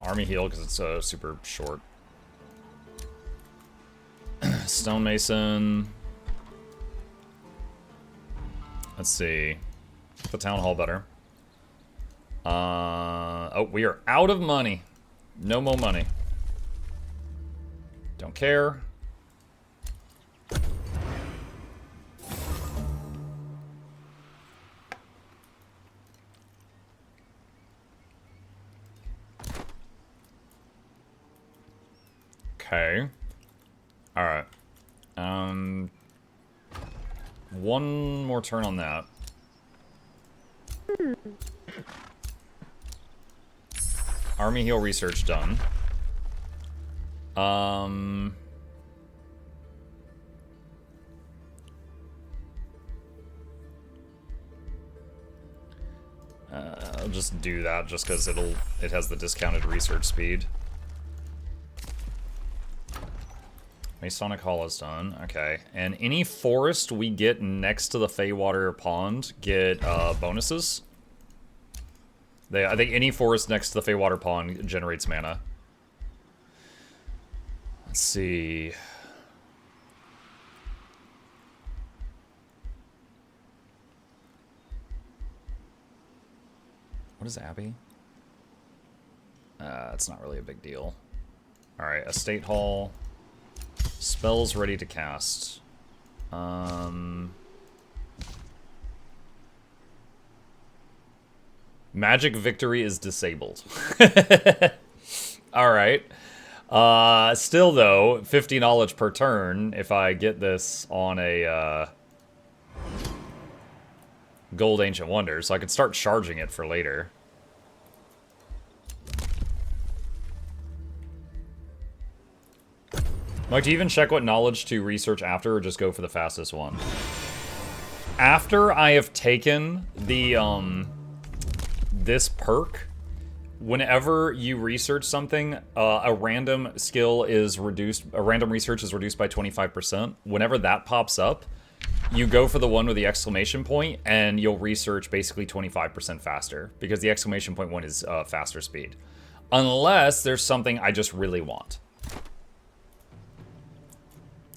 Army heal because it's super short. Stonemason. Let's see. The town hall better. Oh, we are out of money. No more money. Don't care. Okay. Alright. One more turn on that. Army heal research done. I'll just do that just because it has the discounted research speed. Masonic Hall is done. Okay. And any forest we get next to the Feywater Pond get bonuses. I think any forest next to the Feywater Pond generates mana. Let's see. What is Abbey? It's not really a big deal. Alright, Estate Hall. Spells ready to cast. Magic Victory is disabled. Alright. Still though, 50 knowledge per turn if I get this on a Gold Ancient Wonder, so I could start charging it for later. Mike, do you even check what knowledge to research after, or just go for the fastest one? After I have taken the, this perk, whenever you research something, a random skill is reduced, a random research is reduced by 25%. Whenever that pops up, you go for the one with the exclamation point, and you'll research basically 25% faster, because the exclamation point one is faster speed. Unless there's something I just really want.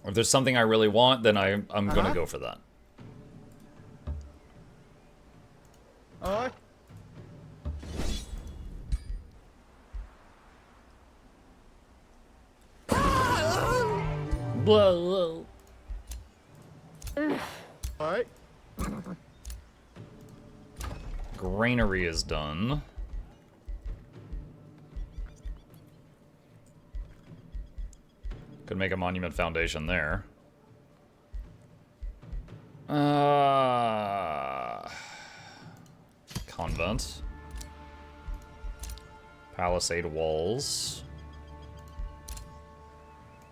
If there's something I really want, then I'm gonna go for that. Alright. Whoa, whoa. Alright. Granary is done. Could make a monument foundation there. Convent. Palisade walls.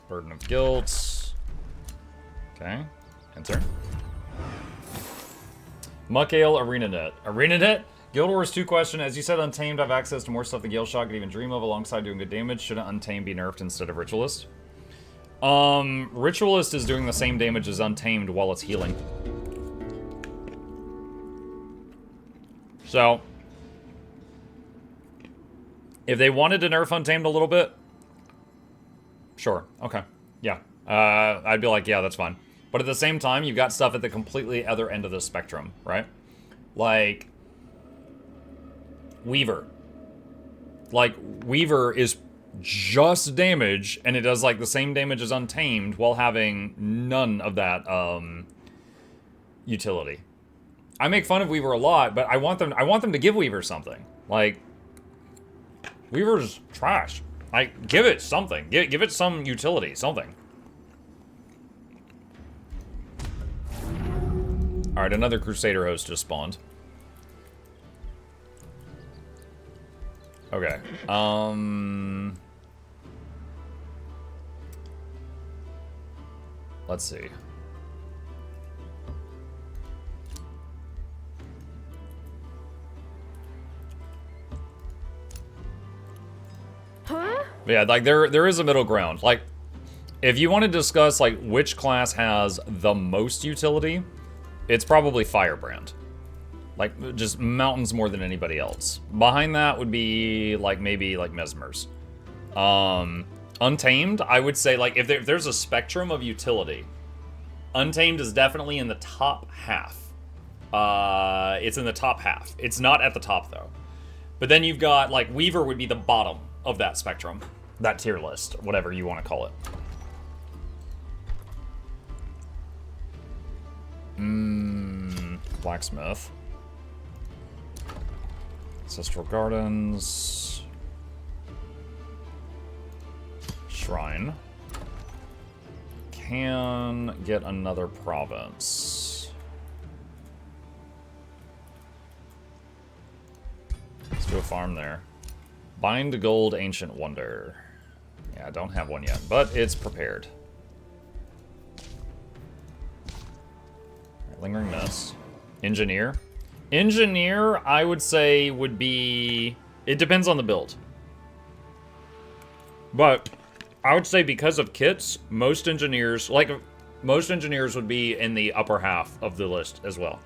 Burden of guilt. Okay. Enter. Muck Ale ArenaNet. ArenaNet? Guild Wars 2 question. As you said, Untamed, I have access to more stuff than Gale Shot could even dream of alongside doing good damage. Shouldn't Untamed be nerfed instead of Ritualist? Ritualist is doing the same damage as Untamed while it's healing. So, if they wanted to nerf Untamed a little bit, sure, okay, yeah. I'd be like, yeah, that's fine. But at the same time, you've got stuff at the completely other end of the spectrum, right? Like, Weaver. Like, Weaver is just damage, and it does like the same damage as Untamed while having none of that utility. I make fun of Weaver a lot, but I want them to give Weaver something. Like, Weaver's trash. Like, give it something. Give it some utility, something. Alright, another Crusader host just spawned. Okay. Let's see. Huh? Yeah, like there is a middle ground. Like, if you want to discuss like which class has the most utility, it's probably Firebrand. Like, just mountains more than anybody else. Behind that would be, like, maybe, like, Mesmers. Untamed, I would say, like, if there's a spectrum of utility, Untamed is definitely in the top half. It's in the top half. It's not at the top, though. But then you've got, like, Weaver would be the bottom of that spectrum. That tier list, whatever you want to call it. Blacksmith. Ancestral Gardens. Shrine. Can get another province. Let's do a farm there. Bind to Gold Ancient Wonder. Yeah, I don't have one yet, but it's prepared. Right, Lingering Mist. Engineer. Engineer, I would say, would be... It depends on the build. But I would say because of kits, most engineers would be in the upper half of the list as well.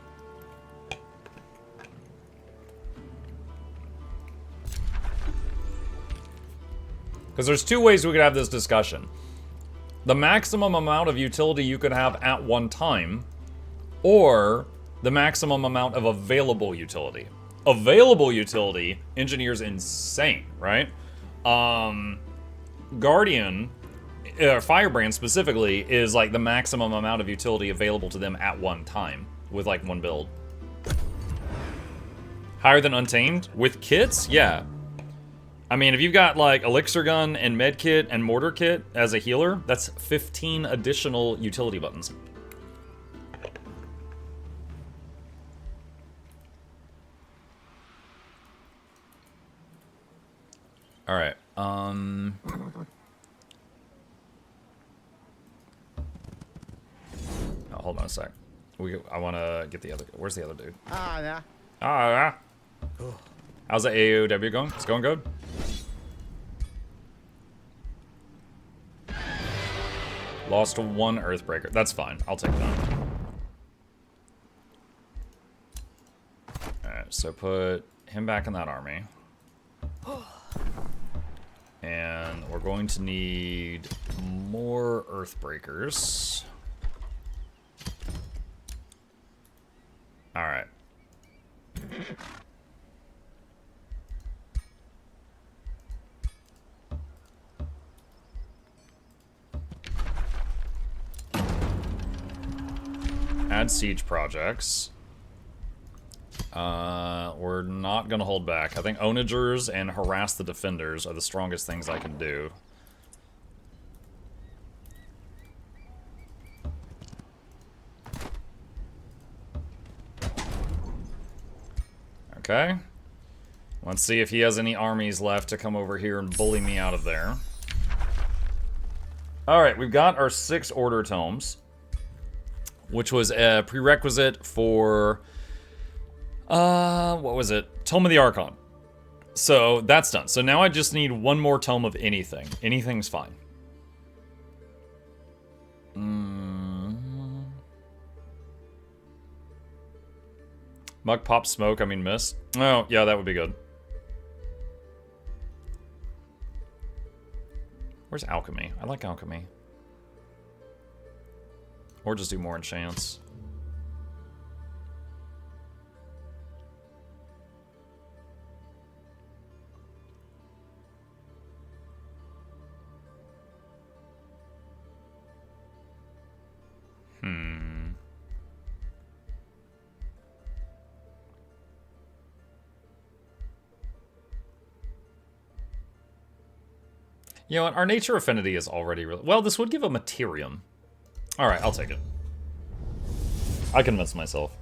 Because there's two ways we could have this discussion. The maximum amount of utility you could have at one time, or the maximum amount of available utility. Available utility, engineer's insane, right? Guardian, Firebrand specifically, is like the maximum amount of utility available to them at one time, with like one build. Higher than Untamed? With kits? Yeah. I mean, if you've got like Elixir Gun and Med Kit and Mortar Kit as a healer, that's 15 additional utility buttons. Alright, oh, hold on a sec. I want to get the other... Where's the other dude? Yeah. Ah, yeah. How's the AOW going? It's going good? Lost one Earthbreaker. That's fine. I'll take that. Alright, so put him back in that army. And we're going to need more Earthbreakers. Alright. Add siege projects. We're not gonna hold back. I think Onagers and harass the defenders are the strongest things I can do. Okay. Let's see if he has any armies left to come over here and bully me out of there. Alright, we've got our 6 Order Tomes, which was a prerequisite for... what was it? Tome of the Archon. So, that's done. So now I just need one more tome of anything. Anything's fine. Mug Pop Smoke, I mean Mist. Oh, yeah, that would be good. Where's Alchemy? I like Alchemy. Or just do more enchants. You know what? Our nature affinity is already really... Well, this would give a Materium. Alright, I'll take it. I convinced myself.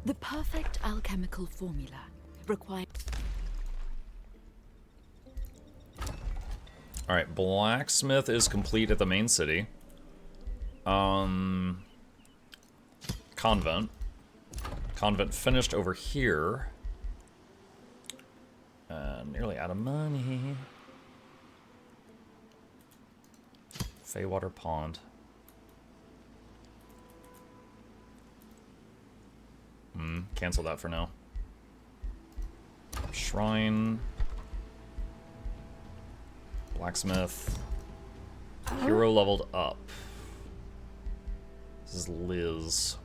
The perfect alchemical formula requires... Alright, Blacksmith is complete at the main city. Convent. Convent finished over here. Nearly out of money. Feywater Pond. cancel that for now. Shrine. Blacksmith. Hero leveled up. This is Liz.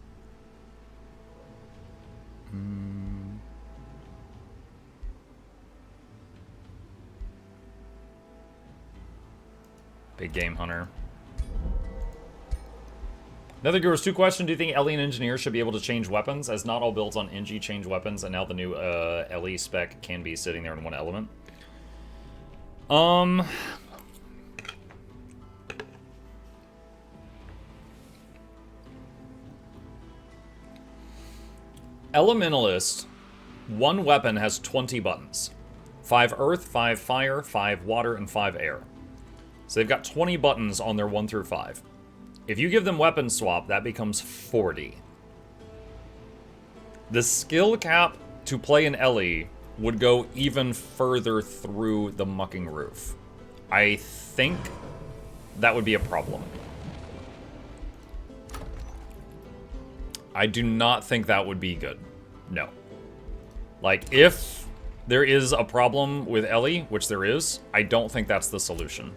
Big game hunter. Another Gurus 2 question. Do you think Ellie and Engineer should be able to change weapons, as not all builds on NG change weapons, and now the new Ellie spec can be sitting there in one element? Elementalist, one weapon has 20 buttons. 5 earth, 5 fire, 5 water, and 5 air. So they've got 20 buttons on their 1 through 5. If you give them weapon swap, that becomes 40. The skill cap to play an Ellie would go even further through the mucking roof. I think that would be a problem. I do not think that would be good. No. Like, if there is a problem with Ellie, which there is, I don't think that's the solution.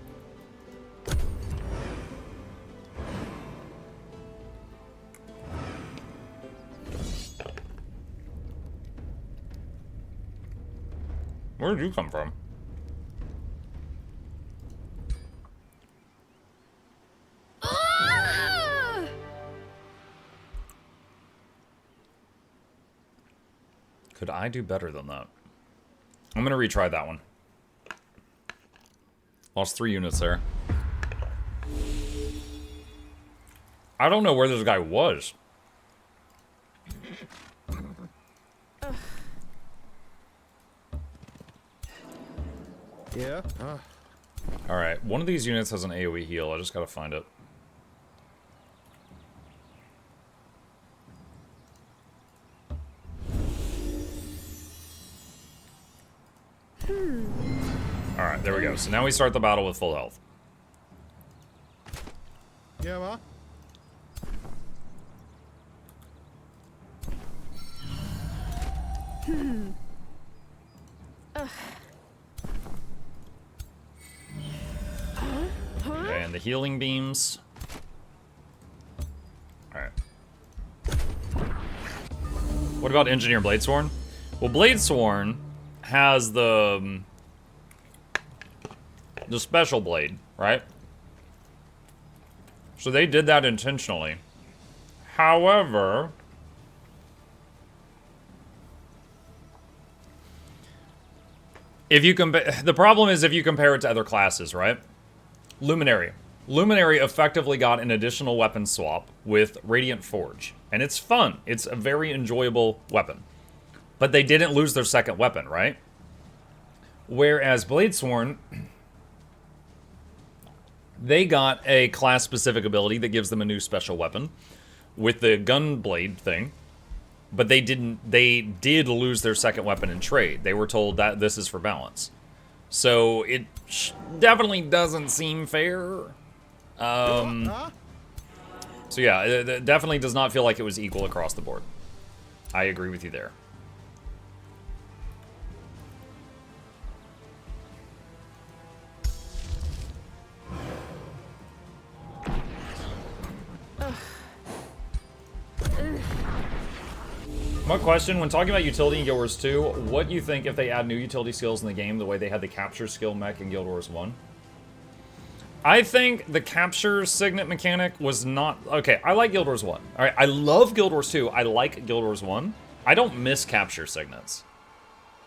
Where did you come from? Could I do better than that? I'm gonna retry that one. Lost 3 units there. I don't know where this guy was. Yeah. Alright, one of these units has an AoE heal. I just gotta find it. Alright, there we go. So now we start the battle with full health. Yeah, ma. Okay, and the healing beams. Alright. What about Engineer Bladesworn? Well, Bladesworn has the special blade, right? So they did that intentionally. However, if you compare, the problem is if you compare it to other classes, right? Luminary. Luminary effectively got an additional weapon swap with Radiant Forge, and it's fun. It's a very enjoyable weapon. But they didn't lose their second weapon, right? Whereas Bladesworn, they got a class-specific ability that gives them a new special weapon with the gunblade thing, but they did lose their second weapon in trade. They were told that this is for balance. So it definitely doesn't seem fair. So yeah, it definitely does not feel like it was equal across the board. I agree with you there. One question, when talking about utility in Guild Wars 2, what do you think if they add new utility skills in the game the way they had the capture skill mech in Guild Wars 1? I think the capture signet mechanic was not... Okay, I like Guild Wars 1. Alright, I love Guild Wars 2. I like Guild Wars 1. I don't miss capture signets.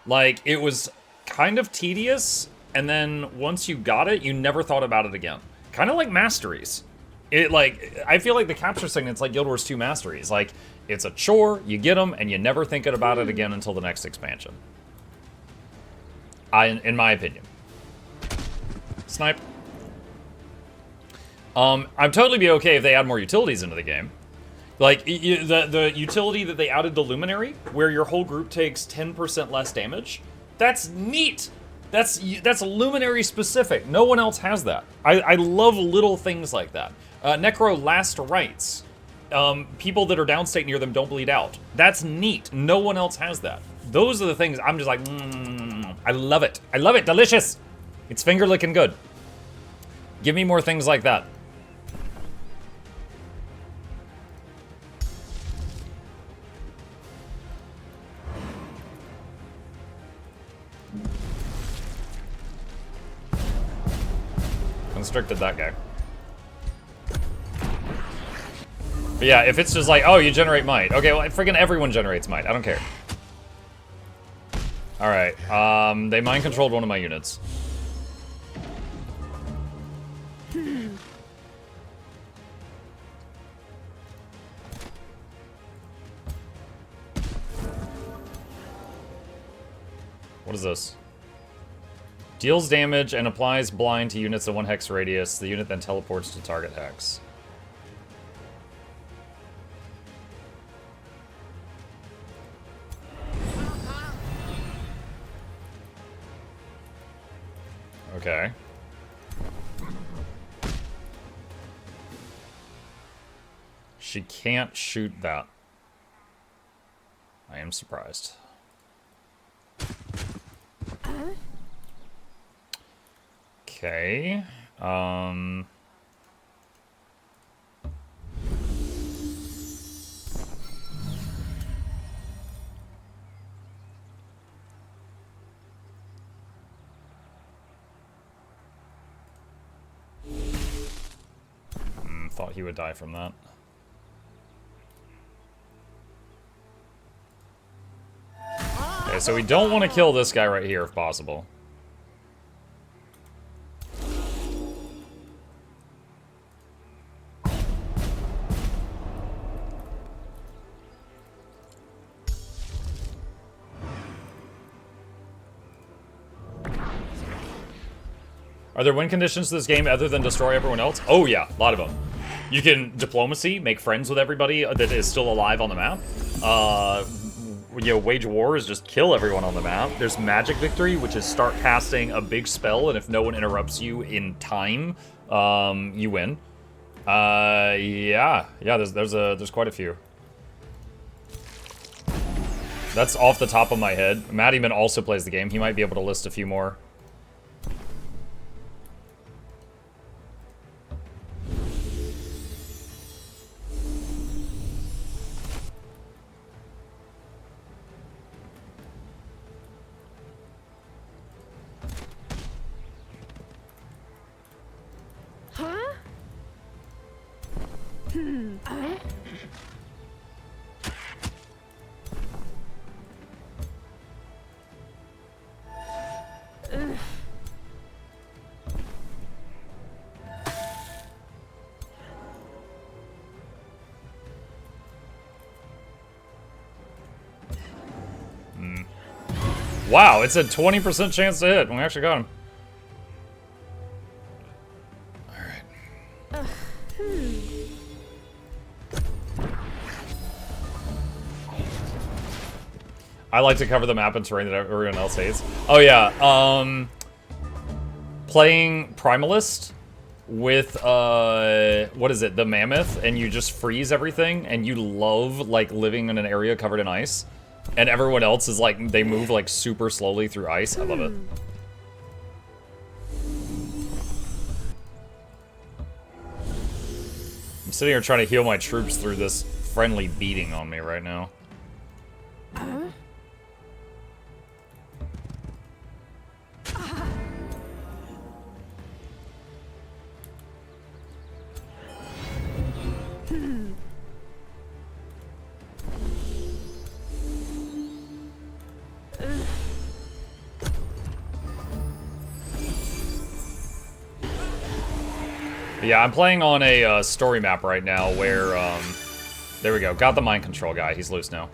Like, it was kind of tedious, and then once you got it, you never thought about it again. Kind of like masteries. I feel like the capture signet's like Guild Wars 2 masteries. Like, it's a chore, you get them, and you never think about it again until the next expansion. In my opinion. Snipe. I'd totally be okay if they add more utilities into the game. Like, the utility that they added to Luminary, where your whole group takes 10% less damage, that's neat! That's Luminary specific. No one else has that. I love little things like that. Necro Last Rites people that are downstate near them don't bleed out. That's neat. No one else has that. Those are the things I'm just like, I love it. I love it. Delicious. It's finger licking good. Give me more things like that. Constricted that guy. But yeah, if it's just like, oh, you generate might. Okay, well, friggin' everyone generates might. I don't care. Alright, they mind controlled one of my units. What is this? Deals damage and applies blind to units in 1 hex radius. The unit then teleports to target hex. Okay. She can't shoot that. I am surprised. Okay. Thought he would die from that. Okay, so we don't want to kill this guy right here if possible. Are there win conditions to this game other than destroy everyone else? Oh yeah, a lot of them. You can diplomacy, make friends with everybody that is still alive on the map. You know, wage war is just kill everyone on the map. There's magic victory, which is start casting a big spell, and if no one interrupts you in time, you win. Yeah, there's quite a few. That's off the top of my head. Mattyman also plays the game. He might be able to list a few more. Wow, it's a 20% chance to hit. We actually got him. Alright. I like to cover the map and terrain that everyone else hates. Oh yeah, playing Primalist with, what is it, the Mammoth, and you just freeze everything, and you love, like, living in an area covered in ice. And everyone else is like, they move like super slowly through ice. I love it. I'm sitting here trying to heal my troops through this friendly beating on me right now. Yeah, I'm playing on a story map right now where, there we go, got the mind control guy, he's loose now.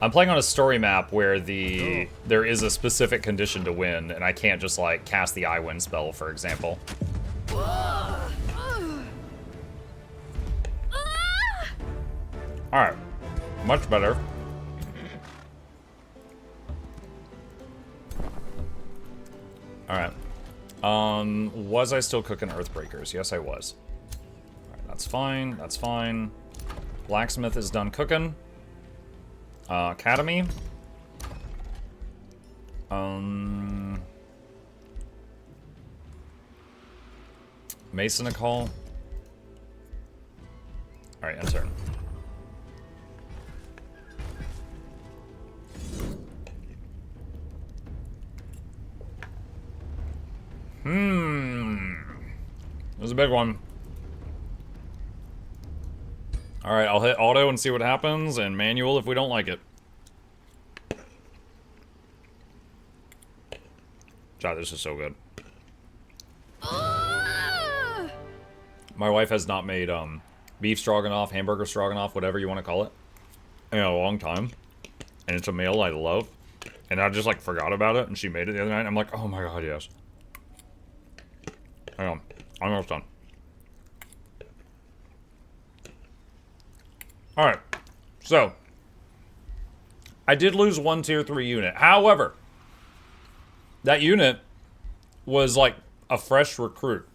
I'm playing on a story map where there is a specific condition to win, and I can't just, like, cast the I win spell, for example. Alright, much better. Alright. Was I still cooking Earthbreakers? Yes, I was. Alright, that's fine, that's fine. Blacksmith is done cooking. Academy. Mason a call. Alright, end turn. It was a big one. Alright, I'll hit auto and see what happens, and manual if we don't like it. God, this is so good. My wife has not made beef stroganoff, hamburger stroganoff, whatever you want to call it, in a long time. And it's a meal I love. And I just like forgot about it, and she made it the other night. I'm like, oh my god, yes. Hang on, I'm almost done. Alright, so I did lose one tier 3 unit. However, that unit was like a fresh recruit.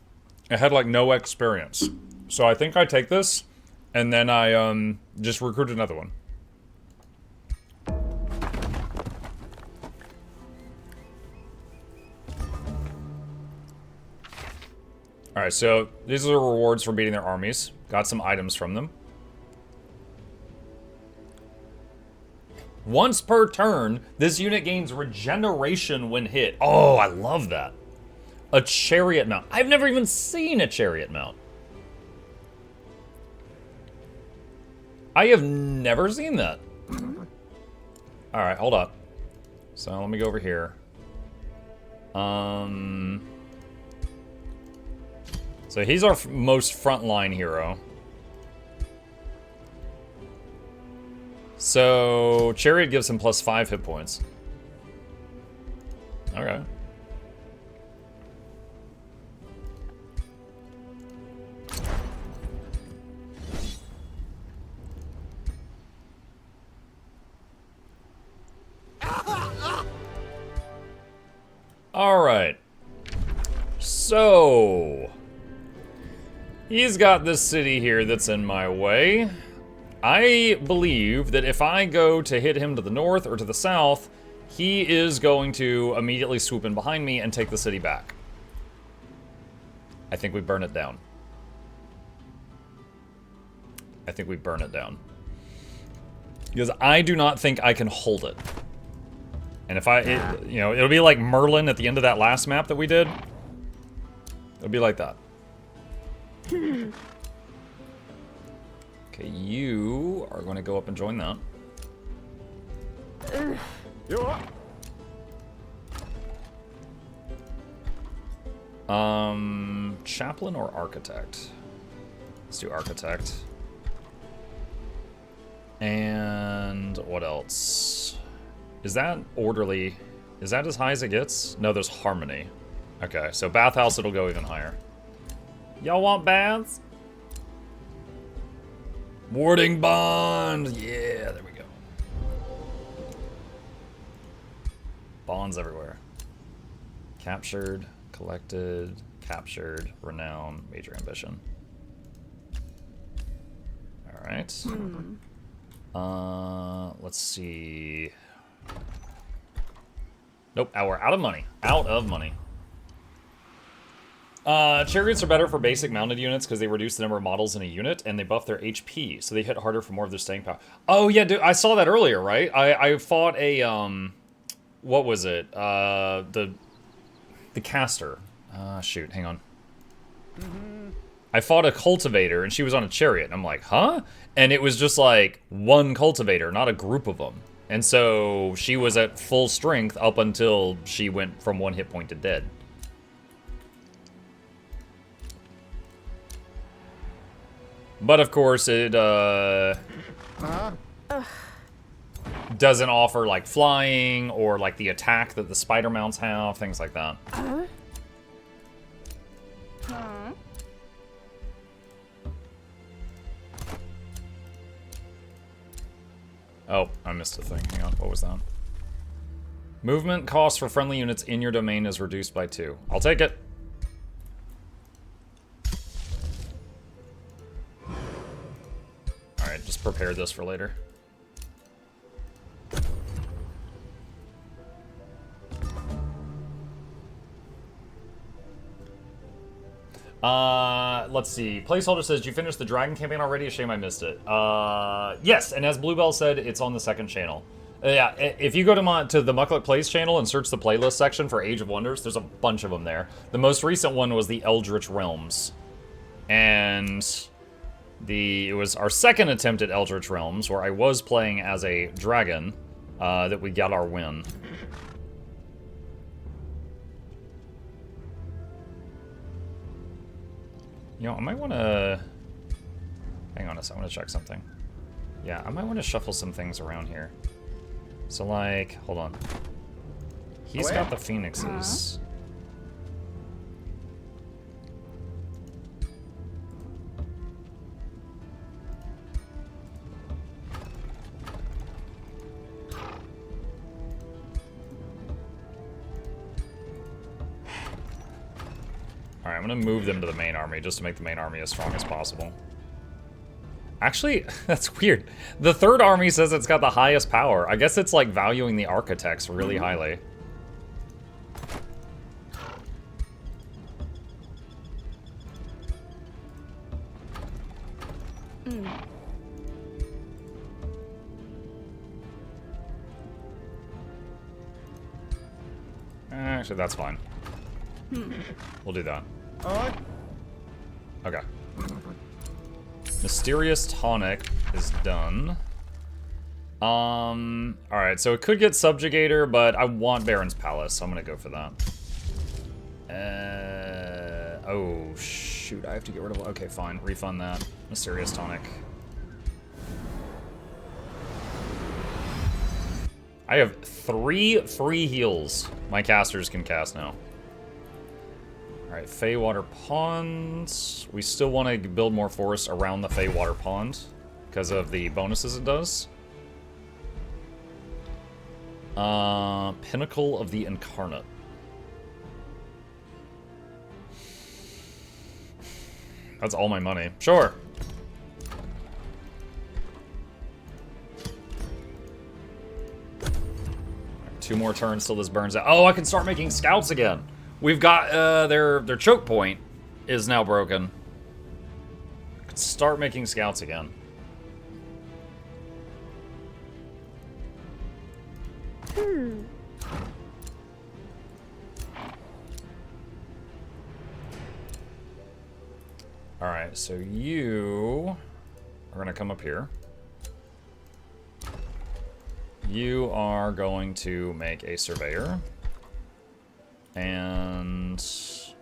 It had like no experience. So I think I take this, and then I just recruit another one. Alright, so these are the rewards for beating their armies. Got some items from them. Once per turn, this unit gains regeneration when hit. Oh, I love that. A chariot mount. I've never even seen a chariot mount. I have never seen that. Alright, hold up. So let me go over here. So he's our most frontline hero. So chariot gives him +5 hit points. Okay. Alright. So he's got this city here that's in my way. I believe that if I go to hit him to the north or to the south, he is going to immediately swoop in behind me and take the city back. I think we burn it down. I think we burn it down. Because I do not think I can hold it. And if you know, it'll be like Merlin at the end of that last map that we did. It'll be like that. Okay, you are going to go up and join that. Chaplain or architect? Let's do architect. And what else? Is that orderly? Is that as high as it gets? No, there's harmony. Okay, so bathhouse, it'll go even higher. Y'all want baths? Warding bond! Yeah, there we go. Bonds everywhere. Captured, collected, captured, renown, major ambition. Alright. Let's see. Nope, we're out of money. Out of money. Chariots are better for basic mounted units because they reduce the number of models in a unit and they buff their HP, so they hit harder for more of their staying power. Oh yeah, dude, I saw that earlier, right? I fought a what was it? The caster. Shoot, hang on. I fought a cultivator and she was on a chariot. And I'm like, huh? And it was just like one cultivator, not a group of them. And so she was at full strength up until she went from 1 hit point to dead. But of course, it doesn't offer like flying or like the attack that the spider mounts have, things like that. Oh, I missed a thing. Hang on, what was that? Movement cost for friendly units in your domain is reduced by 2. I'll take it. Alright, Just prepare this for later. Let's see. Placeholder says, you finished the Dragon campaign already? A shame I missed it. Yes, and as Bluebell said, it's on the second channel. Yeah, if you go to the Mukluk Plays channel and search the playlist section for Age of Wonders, there's a bunch of them there. The most recent one was the Eldritch Realms. And it was our second attempt at Eldritch Realms, where I was playing as a dragon, that we got our win. You know, I might want to... Hang on a second, I want to check something. Yeah, I might want to shuffle some things around here. So, like, hold on. He's got the phoenixes. Alright, I'm gonna move them to the main army just to make the main army as strong as possible. Actually, that's weird. The third army says it's got the highest power. I guess it's like valuing the architects really highly. Actually, that's fine. We'll do that. Alright. Okay. Mysterious Tonic is done. Alright, so it could get Subjugator, but I want Baron's Palace, so I'm gonna go for that. Oh, shoot, I have to get rid of... Okay, fine, refund that. Mysterious Tonic. I have 3 free heals my casters can cast now. Alright, Feywater Pond. We still want to build more forests around the Feywater Pond because of the bonuses it does. Pinnacle of the Incarnate. That's all my money. Sure. Right, 2 more turns till this burns out. Oh, I can start making scouts again. We've got, their choke point is now broken. I could start making scouts again. Alright, so you are gonna come up here. You are going to make a surveyor. And it's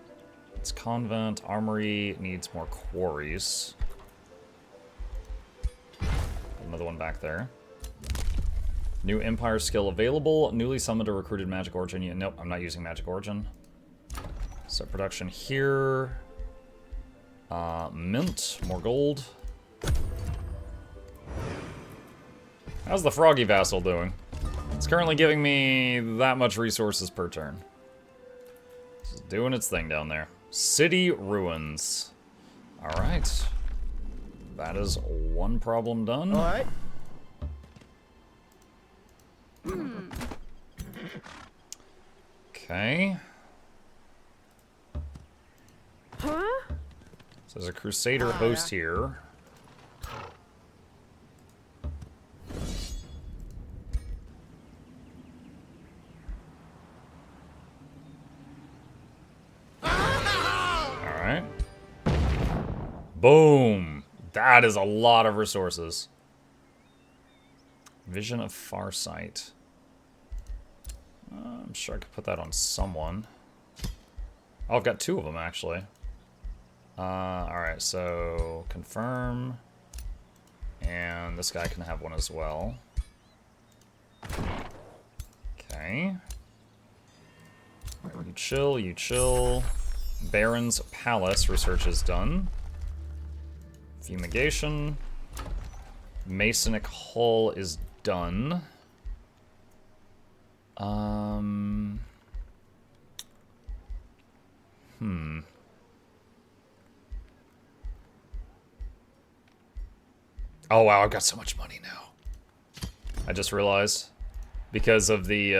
convent, armory needs more quarries. Another one back there. New empire skill available. Newly summoned or recruited magic origin. Yeah, nope, I'm not using magic origin. So production here. Mint, more gold. How's the Froggy Vassal doing? It's currently giving me that much resources per turn. It's doing its thing down there. City ruins. Alright. That is one problem done. Alright. Okay. Huh? So there's a Crusader host here. Alright. Boom! That is a lot of resources. Vision of Farsight. I'm sure I could put that on someone. Oh, I've got 2 of them, actually. Alright, so confirm. And this guy can have one as well. Okay. You chill, you chill. Baron's Palace research is done. Fumigation. Masonic Hull is done. Oh wow, I've got so much money now. I just realized. Because of the,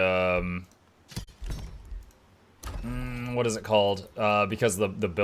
what is it called? Because the build